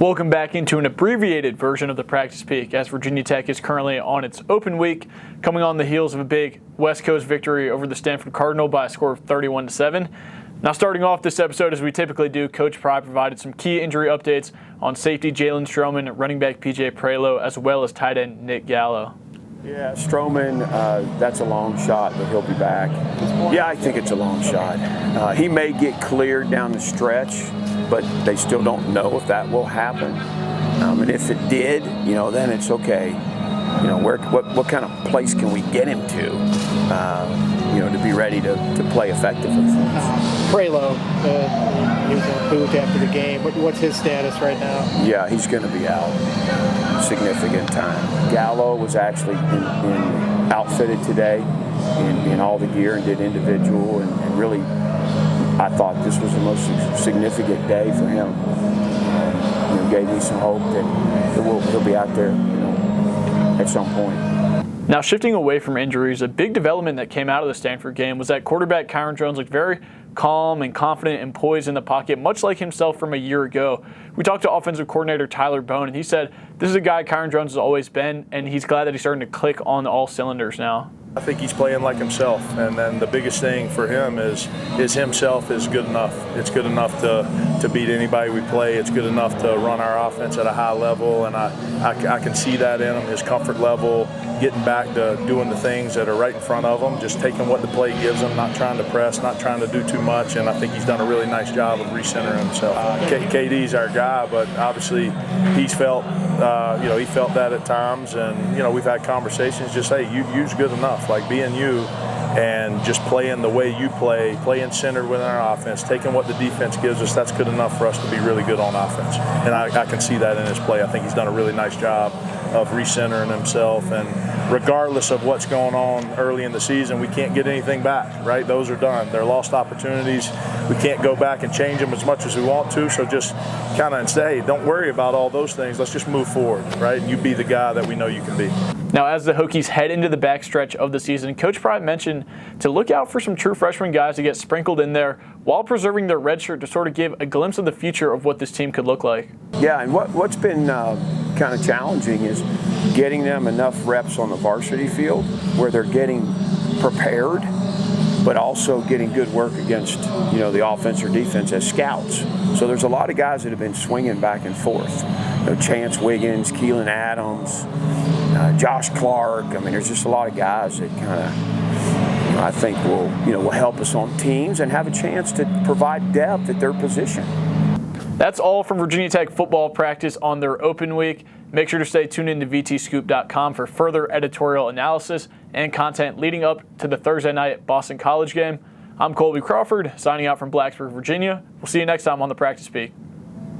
Welcome back into an abbreviated version of the Practice Peak, as Virginia Tech is currently on its open week, coming on the heels of a big West Coast victory over the Stanford Cardinal by a score of 31-7. Now, starting off this episode, as we typically do, Coach Pry provided some key injury updates on safety Jalen Stroman, running back PJ Prelo, as well as tight end Nick Gallo. Yeah, Stroman, that's a long shot, but he'll be back. Yeah, I think it's a long shot. He may get cleared down the stretch, but they still don't know if that will happen. And if it did, then it's okay. What kind of place can we get him to be ready to play effectively for us? Prelo, he was in a booth after the game. What's his status right now? Yeah, he's going to be out significant time. Gallo was actually outfitted today in all the gear and did individual, and really, I thought this was the most significant day for him. Gave me some hope that he'll be out there, at some point. Now, shifting away from injuries, a big development that came out of the Stanford game was that quarterback Kyron Jones looked very calm and confident and poised in the pocket, much like himself from a year ago. We talked to offensive coordinator Tyler Bone, and he said this is a guy Kyron Jones has always been, and he's glad that he's starting to click on all cylinders now. I think he's playing like himself, and then the biggest thing for him is himself is good enough. It's good enough to beat anybody we play. It's good enough to run our offense at a high level, and I can see that in him, his comfort level, getting back to doing the things that are right in front of him, just taking what the play gives him, not trying to press, not trying to do too much, and I think he's done a really nice job of recentering himself. KD's our guy, but obviously he's felt he felt that at times, and we've had conversations just, hey, you's good enough, like being you and just playing the way you play, playing centered within our offense, taking what the defense gives us, that's good enough for us to be really good on offense. And I can see that in his play. I think he's done a really nice job of recentering himself, and regardless of what's going on early in the season, we can't get anything back, right? Those are done. They're lost opportunities. We can't go back and change them as much as we want to, so just kind of say, hey, don't worry about all those things. Let's just move forward, right? And you be the guy that we know you can be. Now, as the Hokies head into the backstretch of the season, Coach Pry mentioned to look out for some true freshman guys to get sprinkled in there while preserving their red shirt to sort of give a glimpse of the future of what this team could look like. Yeah, and what's been kind of challenging is getting them enough reps on the varsity field where they're getting prepared, but also getting good work against the offense or defense as scouts. So there's a lot of guys that have been swinging back and forth. Chance Wiggins, Keelan Adams, Josh Clark. I mean, there's just a lot of guys that kind of, I think will help us on teams and have a chance to provide depth at their position. That's all from Virginia Tech football practice on their open week. Make sure to stay tuned in to vtscoop.com for further editorial analysis and content leading up to the Thursday night Boston College game. I'm Kolby Crawford, signing out from Blacksburg, Virginia. We'll see you next time on the Practice Peak.